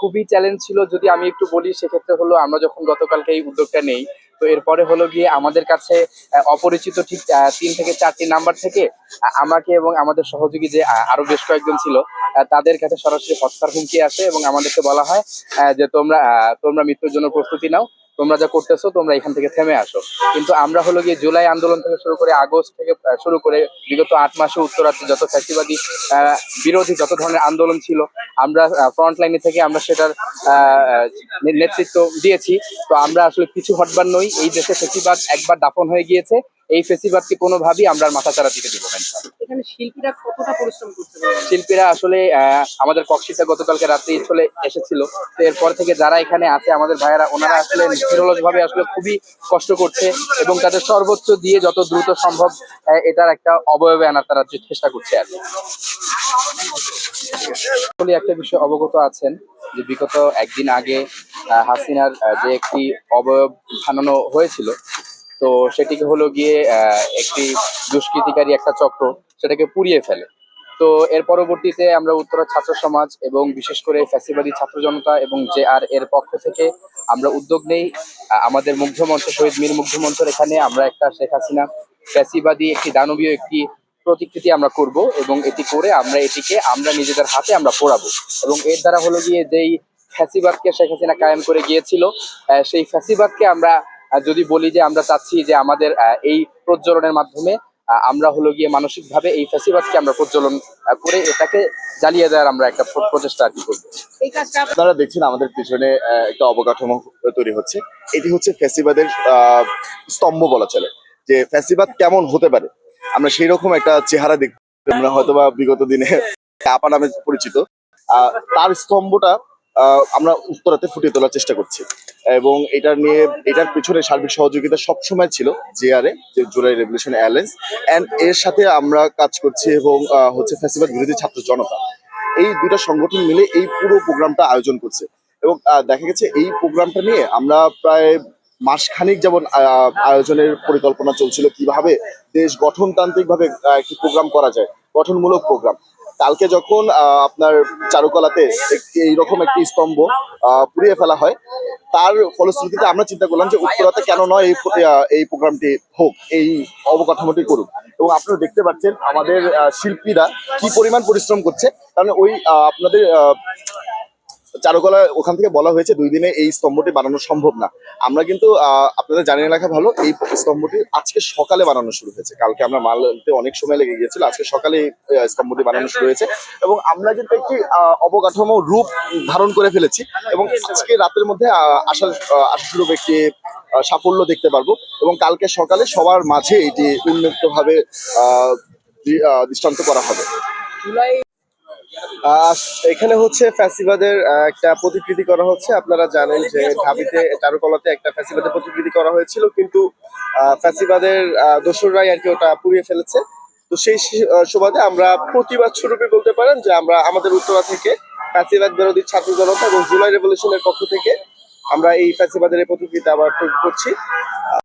খুবই চ্যালেঞ্জ ছিল যদি আমি একটু বলি, সেক্ষেত্রে হলো আমরা যখন গতকালকে এই উদ্যোগটা নেই, তো এরপরে হলো গিয়ে আমাদের কাছে অপরিচিত ঠিক 3 থেকে 4টি নাম্বার থেকে আমাকে এবং আমাদের সহযোগী যে আরো বেশ কয়েকজন ছিল, তাদের কাছে সরাসরি হত্যার হুমকি আসে এবং আমাদেরকে বলা হয় যে তোমরা মৃত্যুর জন্য প্রস্তুতি নাও, তোমরা যা করতেছো তোমরা এখান থেকে থেমে আসো। কিন্তু আমরা হলো গিয়ে জুলাই আন্দোলন থেকে শুরু করে আগস্ট থেকে শুরু করে বিগত 8 মাসে উত্তরাতে যত ফ্যাসিবাদী বিরোধী যত ধরনের আন্দোলন ছিল, আমরা ফ্রন্ট লাইনে থেকে আমরা সেটার নেতৃত্ব দিয়েছি। তো আমরা আসলে কিছু হটবার নই। এই দেশে ফেসিবাদ একবার দাফন হয়ে গিয়েছে, এই ফেসিবাদকে কোনোভাবেই আমরা আর মাথাচাড়া দিতে দিব না। এখানে শিল্পীরা কতটা পরিশ্রম করতে পারে? শিল্পীরা আসলে আমাদের কক্সিতে গতকালকে রাত্রি চলে এসেছিল, তো এরপর থেকে যারা এখানে আছে আমাদের ভাইয়েরা, ওনারা আসলে নিরলস ভাবে আসলে খুবই কষ্ট করছে এবং তাদের সর্বোচ্চ দিয়ে যত দ্রুত সম্ভব এটার একটা অবয়বে আনার তারা চেষ্টা করছে আর কি। আসলে একটা বিষয় অবগত আছেন যে বিগত একদিন আগে হাসিনার যে একটি অবয়ব বানানো হয়েছিল, তো সেটিকে হলো গিয়ে একটি দুষ্কৃতিকারী একটা চক্র সেটাকে পুড়িয়ে ফেলে। তো এর পরবর্তীতে আমরা উত্তরা ছাত্র সমাজ এবং বিশেষ করে ফ্যাসিবাদী ছাত্র জনতা এবং এর পক্ষ থেকে আমরা উদ্যোগ নেই। আমাদের মুগ্ধ মঞ্চ, শহীদ মীর মুগ্ধ মঞ্চের এখানে আমরা একটা শেখ হাসিনা ফ্যাসিবাদী একটি দানবীয় একটি প্রতিকৃতি আমরা করব এবং এটি করে আমরা নিজেদের হাতে আমরা পোড়াবো এবং এর দ্বারা হলো গিয়ে যেই ফ্যাসিবাদকে শেখ হাসিনা কায়েম করে গিয়েছিল, সেই ফ্যাসিবাদকে আমরা যদি বলি যে আমরা চাচ্ছি যে আমাদের এই প্রজ্বলনের মাধ্যমে আমরা হলো গিয়ে মানসিক ভাবে এই ফ্যাসিবাদকে আমরা প্রজ্বলন করে এটাকে জ্বালিয়ে দেওয়ার আমরা একটা প্রচেষ্টা আর কি করবো। এই কাজটা আপনারা দেখছেন আমাদের পিছনে একটা অবকাঠামো তৈরি হচ্ছে। এটি হচ্ছে ফ্যাসিবাদের স্তম্ভ বলা চলে। যে ফ্যাসিবাদ কেমন হতে পারে আমরা সেই রকম একটা চেহারা দেখতে, আমরা হয়তোবা বিগত দিনে আপা নামে পরিচিত তার স্তম্ভটা আমরা উত্তরাতে ফুটিয়ে তোলার চেষ্টা করছি এবং এটার পিছনে সার্বিক সহযোগিতা সবসময় ছিল জেআরএ, যে জুলাই রেভলিউশন অ্যালায়েন্স, এন্ড এর সাথে আমরা কাজ করছি এবং হচ্ছে ফ্যাসিবাদ বিরোধী ছাত্র জনতা, এই দুইটা সংগঠন মিলে এই পুরো প্রোগ্রামটা আয়োজন করছে। এবং দেখা গেছে এই প্রোগ্রামটা নিয়ে আমরা প্রায় মাসখানিক যেমন আয়োজনের পরিকল্পনা চলছিল কিভাবে দেশ গঠনতান্ত্রিক ভাবে একটি প্রোগ্রাম করা যায়, গঠনমূলক প্রোগ্রাম। কালকে যখন আপনার চারুকলাতে এইরকম একটি স্তম্ভ পুড়িয়ে ফেলা হয়, তার ফলশ্রুতিতে আমরা চিন্তা করলাম যে উত্তরাতে কেন নয় এই প্রোগ্রামটি হোক, এই অবকাঠামোটি করুক। এবং আপনারা দেখতে পাচ্ছেন আমাদের শিল্পীরা কি পরিমাণ পরিশ্রম করছে, কারণ ওই আপনাদের চারুকলা ওখান থেকে বলা হয়েছে 2 দিনে এই স্তম্ভটি বানানো সম্ভব না। আমরা কিন্তু আপনাদের জানিয়ে রাখা ভালো, এই স্তম্ভটি আজকে সকালে বানানো শুরু হয়েছে। কালকে আমরা মাল আনতে অনেক সময় লেগে গিয়েছিল, আজকে সকালে স্তম্ভটি বানানো শুরু হয়েছে এবং আমরা কিন্তু একটি অবকাঠামো রূপ ধারণ করে ফেলেছি এবং আজকে রাতের মধ্যে আশাস্বরূপ একটি সাফল্য দেখতে পারবো এবং কালকে সকালে সবার মাঝে এটি উন্মুক্তভাবে দৃষ্টান্ত করা হবে। এখানে হচ্ছে ফ্যাসিবাদের একটা প্রতিকৃতি করা হচ্ছে। আপনারা জানেন যে ঢাবিতে চারুকলাতে একটা ফ্যাসিবাদের প্রতিকৃতি করা হয়েছিল, কিন্তু ফ্যাসিবাদের দোসররাই আর কি ওটা পুড়িয়ে ফেলেছে। তো সেই সুবাদে আমরা প্রতিবাদ স্বরূপে বলতে পারেন যে আমরা আমাদের উত্তরা থেকে ফ্যাসিবাদ বিরোধী ছাত্র জনতা এবং জুলাই রেভলিউশনের পক্ষ থেকে আমরা এই ফ্যাসিবাদের প্রতিকৃতি আবার তৈরি করছি।